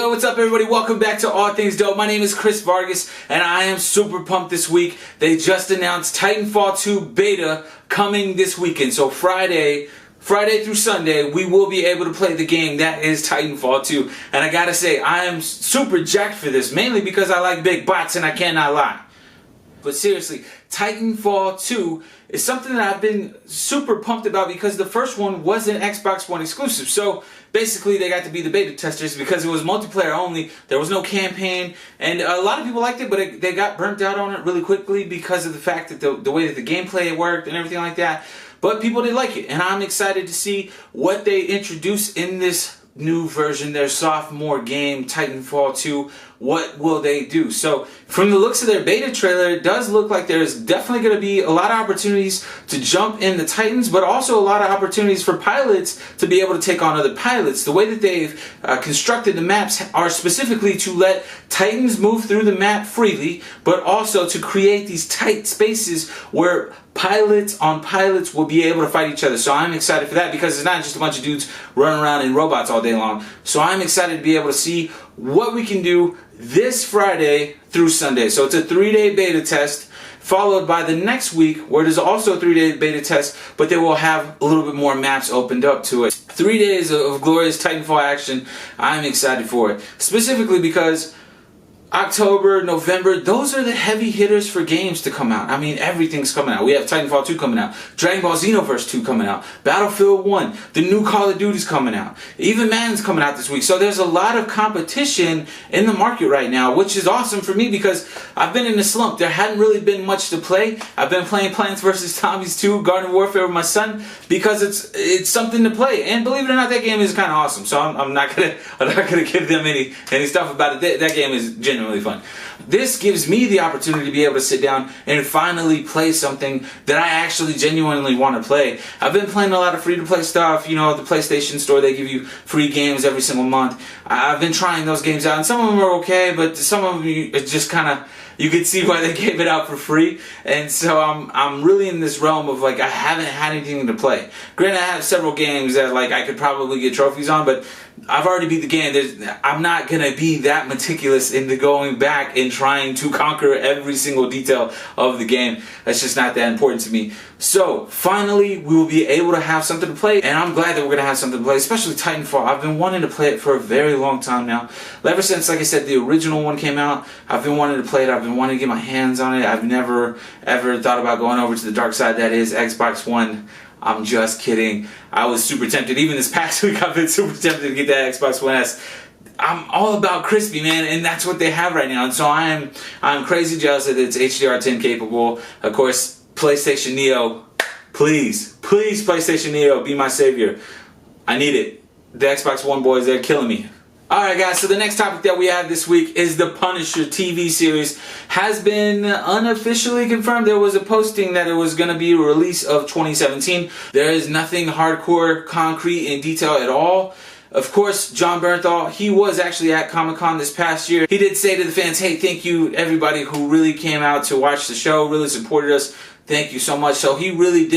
Yo, what's up everybody? Welcome back to All Things Dope. My name is Chris Vargas and I am super pumped this week. They just announced Titanfall 2 beta coming this weekend. So Friday through Sunday, we will be able to play the game that is Titanfall 2. And I gotta say, I am super jacked for this, mainly because I like big bots and I cannot lie. But seriously, Titanfall 2 is something that I've been super pumped about because the first one was an Xbox One exclusive. So basically they got to be the beta testers because it was multiplayer only. There was no campaign, and a lot of people liked it, but they got burnt out on it really quickly because of the fact that the way that the gameplay worked and everything like that. But people did like it, and I'm excited to see what they introduce in this new version, their sophomore game, Titanfall 2. What will they do? So from the looks of their beta trailer, it does look like there's definitely going to be a lot of opportunities to jump in the Titans, but also a lot of opportunities for pilots to be able to take on other pilots. The way that they've constructed the maps are specifically to let Titans move through the map freely, but also to create these tight spaces where pilots on pilots will be able to fight each other. So I'm excited for that because it's not just a bunch of dudes running around in robots all day long. So I'm excited to be able to see what we can do this Friday through Sunday. So it's a 3-day beta test, followed by the next week where there's also a 3-day beta test, but they will have a little bit more maps opened up to it. 3 days of glorious Titanfall action. I'm excited for it. Specifically because October, November, those are the heavy hitters for games to come out. I mean, everything's coming out. We have Titanfall 2 coming out, Dragon Ball Xenoverse 2 coming out, Battlefield 1, the new Call of Duty's coming out, even Madden's coming out this week. So there's a lot of competition in the market right now, which is awesome for me because I've been in a slump. There hadn't really been much to play. I've been playing Plants vs. Zombies 2, Garden Warfare with my son because it's something to play. And believe it or not, that game is kind of awesome. So I'm not gonna give them any stuff about it. That game is genuinely fun. This gives me the opportunity to be able to sit down and finally play something that I actually genuinely want to play. I've been playing a lot of free-to-play stuff. You know, the PlayStation Store, they give you free games every single month. I've been trying those games out, and some of them are okay, but some of them, it's just kind of, you can see why they gave it out for free. And so I'm really in this realm of like, I haven't had anything to play. Granted, I have several games that like I could probably get trophies on, but I've already beat the game. I'm not going to be that meticulous into going back and trying to conquer every single detail of the game. That's just not that important to me. So finally, we will be able to have something to play, and I'm glad that we're going to have something to play, especially Titanfall. I've been wanting to play it for a very long time now. Ever since, like I said, the original one came out, I've been wanting to play it. I've been wanting to get my hands on it. I've never, ever thought about going over to the dark side that is Xbox One. I'm just kidding. I was super tempted. Even this past week, I've been super tempted to get that Xbox One S. I'm all about crispy, man, and that's what they have right now. And so I'm crazy jealous that it's HDR10 capable. Of course, PlayStation Neo, please, PlayStation Neo, be my savior. I need it. The Xbox One boys, they're killing me. Alright guys, so the next topic that we have this week is the Punisher TV series. Has been unofficially confirmed. There was a posting that it was going to be a release of 2017. There is nothing hardcore, concrete, in detail at all. Of course, Jon Bernthal, he was actually at Comic-Con this past year. He did say to the fans, hey, thank you everybody who really came out to watch the show, really supported us. Thank you so much. So he really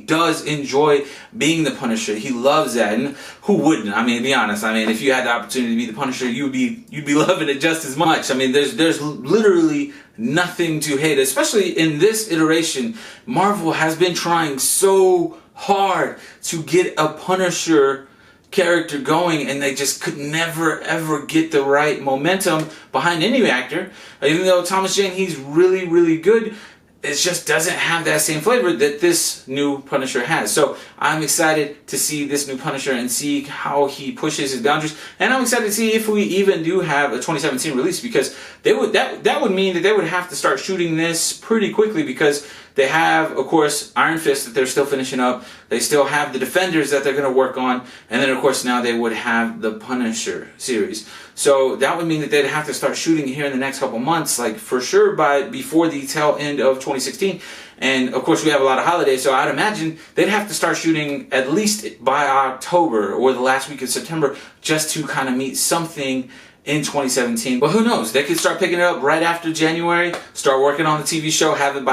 does enjoy being the Punisher. He loves that, and who wouldn't? I mean, to be honest, I mean, if you had the opportunity to be the Punisher, you'd be loving it just as much. I mean, there's literally nothing to hate, especially in this iteration. Marvel has been trying so hard to get a Punisher character going, and they just could never ever get the right momentum behind any actor. Even though Thomas Jane, he's really good, it just doesn't have that same flavor that this new Punisher has. So I'm excited to see this new Punisher and see how he pushes his boundaries. And I'm excited to see if we even do have a 2017 release, because that would mean that they would have to start shooting this pretty quickly, because they have, of course, Iron Fist that they're still finishing up. They still have the Defenders that they're going to work on. And then, of course, now they would have the Punisher series. So that would mean that they'd have to start shooting here in the next couple months, like for sure before the tail end of 2016. And, of course, we have a lot of holidays, so I'd imagine they'd have to start shooting at least by October or the last week of September just to kind of meet something in 2017. But who knows? They could start picking it up right after January, start working on the TV show, have it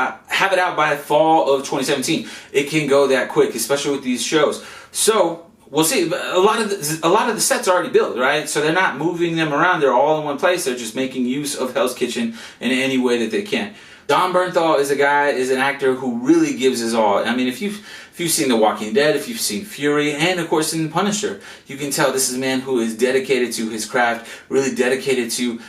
out by fall of 2017. It can go that quick, especially with these shows. So we'll see. A lot of the sets are already built, right? So they're not moving them around. They're all in one place. They're just making use of Hell's Kitchen in any way that they can. Jon Bernthal is an actor who really gives his all. I mean, if you've seen The Walking Dead, if you've seen Fury, and of course in Punisher, you can tell this is a man who is dedicated to his craft, really dedicated to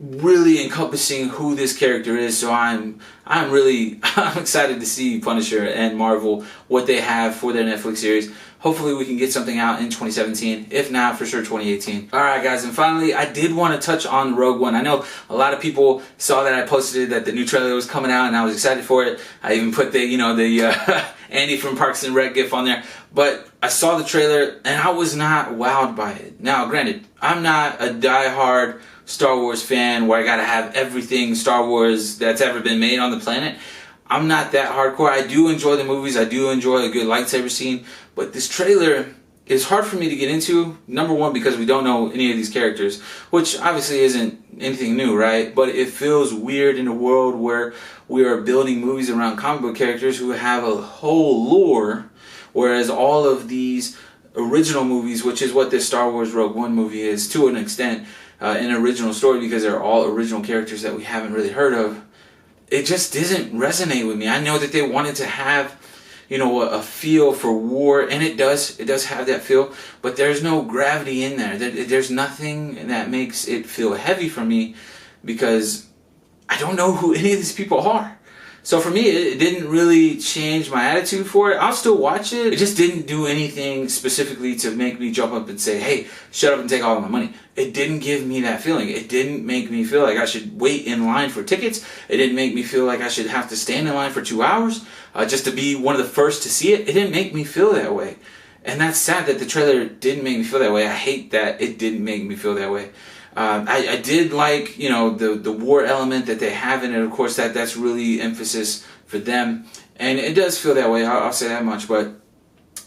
really encompassing who this character is. So I'm excited to see Punisher and Marvel, what they have for their Netflix series. Hopefully we can get something out in 2017. If not, for sure 2018. Alright guys, and finally, I did want to touch on Rogue One. I know a lot of people saw that I posted that the new trailer was coming out and I was excited for it. I even put the Andy from Parks and Rec gif on there. But I saw the trailer and I was not wowed by it. Now, granted, I'm not a diehard Star Wars fan where I gotta have everything Star Wars that's ever been made on the planet. I'm not that hardcore. I do enjoy the movies. I do enjoy a good lightsaber scene. But this trailer is hard for me to get into. Number one, because we don't know any of these characters, which obviously isn't anything new, right? But it feels weird in a world where we are building movies around comic book characters who have a whole lore, whereas all of these original movies, which is what this Star Wars Rogue One movie is to an extent, an original story because they're all original characters that we haven't really heard of, it just doesn't resonate with me. I know that they wanted to have, a feel for war, and it does have that feel, but there's no gravity in there. There's nothing that makes it feel heavy for me because I don't know who any of these people are. So for me, it didn't really change my attitude for it. I'll still watch it. It just didn't do anything specifically to make me jump up and say, hey, shut up and take all of my money. It didn't give me that feeling. It didn't make me feel like I should wait in line for tickets. It didn't make me feel like I should have to stand in line for 2 hours just to be one of the first to see it. It didn't make me feel that way. And that's sad that the trailer didn't make me feel that way. I hate that it didn't make me feel that way. I did like, the war element that they have in it. Of course, that's really emphasis for them. And it does feel that way, I'll say that much. But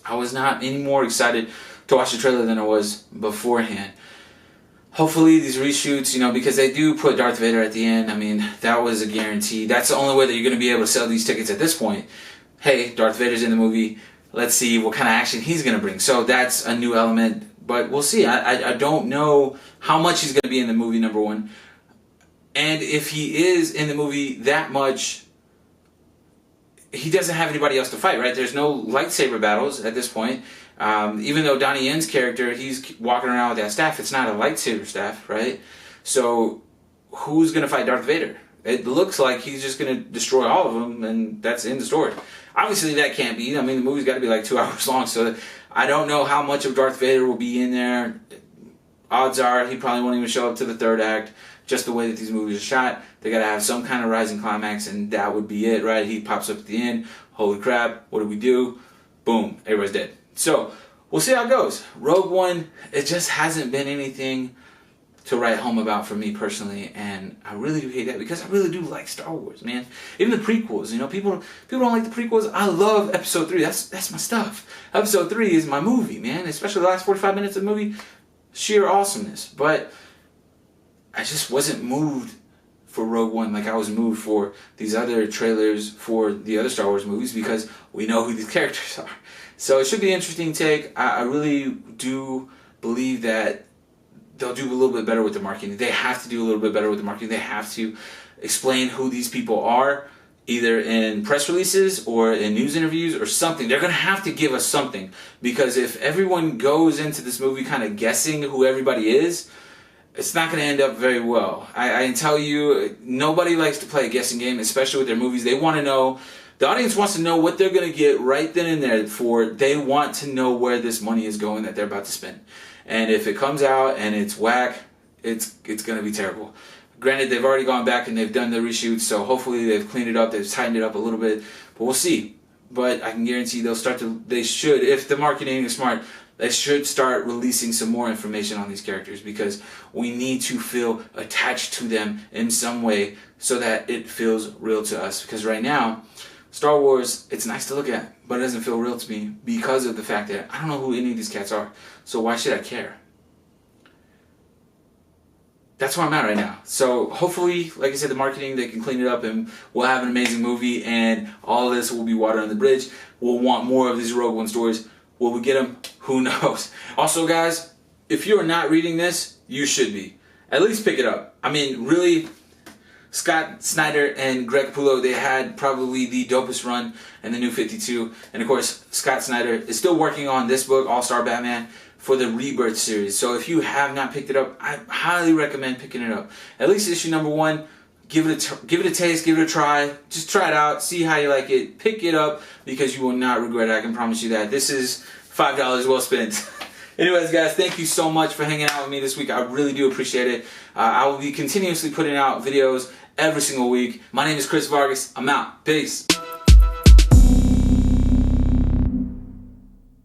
I was not any more excited to watch the trailer than I was beforehand. Hopefully these reshoots, because they do put Darth Vader at the end. I mean, that was a guarantee. That's the only way that you're going to be able to sell these tickets at this point. Hey, Darth Vader's in the movie. Let's see what kind of action he's going to bring. So that's a new element. But we'll see. I don't know how much he's going to be in the movie, number one. And if he is in the movie that much, he doesn't have anybody else to fight, right? There's no lightsaber battles at this point. Even though Donnie Yen's character, he's walking around with that staff, it's not a lightsaber staff, right? So who's going to fight Darth Vader? It looks like he's just going to destroy all of them, and that's in the story. Obviously, that can't be. I mean, the movie's got to be like 2 hours long, so I don't know how much of Darth Vader will be in there. Odds are he probably won't even show up to the third act. Just the way that these movies are shot, they got to have some kind of rising climax, and that would be it, right? He pops up at the end. Holy crap, what do we do? Boom, everybody's dead. So, we'll see how it goes. Rogue One, it just hasn't been anything to write home about for me personally, and I really do hate that because I really do like Star Wars, man. Even the prequels, people don't like the prequels. I love Episode 3. That's my stuff. Episode 3 is my movie, man. Especially the last 45 minutes of the movie, sheer awesomeness. But I just wasn't moved for Rogue One like I was moved for these other trailers for the other Star Wars movies because we know who these characters are. So it should be an interesting take. I really do believe that they'll do a little bit better with the marketing. They have to do a little bit better with the marketing. They have to explain who these people are, either in press releases or in news interviews or something. They're going to have to give us something, because if everyone goes into this movie kind of guessing who everybody is, it's not going to end up very well. I can tell you, nobody likes to play a guessing game, especially with their movies. They want to know, the audience wants to know what they're going to get right then and there for. They want to know where this money is going that they're about to spend. And if it comes out and it's whack, it's going to be terrible. Granted, they've already gone back and they've done the reshoots, so hopefully they've cleaned it up, they've tightened it up a little bit, but we'll see. But I can guarantee they should, if the marketing is smart, they should start releasing some more information on these characters, because we need to feel attached to them in some way so that it feels real to us. Because right now, Star Wars, it's nice to look at, but it doesn't feel real to me because of the fact that I don't know who any of these cats are. So why should I care? That's where I'm at right now. So hopefully, like I said, the marketing, they can clean it up and we'll have an amazing movie, and all this will be water on the bridge. We'll want more of these Rogue One stories. Will we get them? who knows? Also, guys, if you are not reading this, you should be. At least pick it up. I mean, really, Scott Snyder and Greg Capullo, they had probably the dopest run in the New 52. And of course, Scott Snyder is still working on this book, All-Star Batman, for the Rebirth series. So if you have not picked it up, I highly recommend picking it up. At least issue number 1. Give it a taste, give it a try. Just try it out, see how you like it. Pick it up because you will not regret it. I can promise you that. This is $5 well spent. Anyways, guys, thank you so much for hanging out with me this week. I really do appreciate it. I will be continuously putting out videos every single week. My name is Chris Vargas. I'm out. Peace.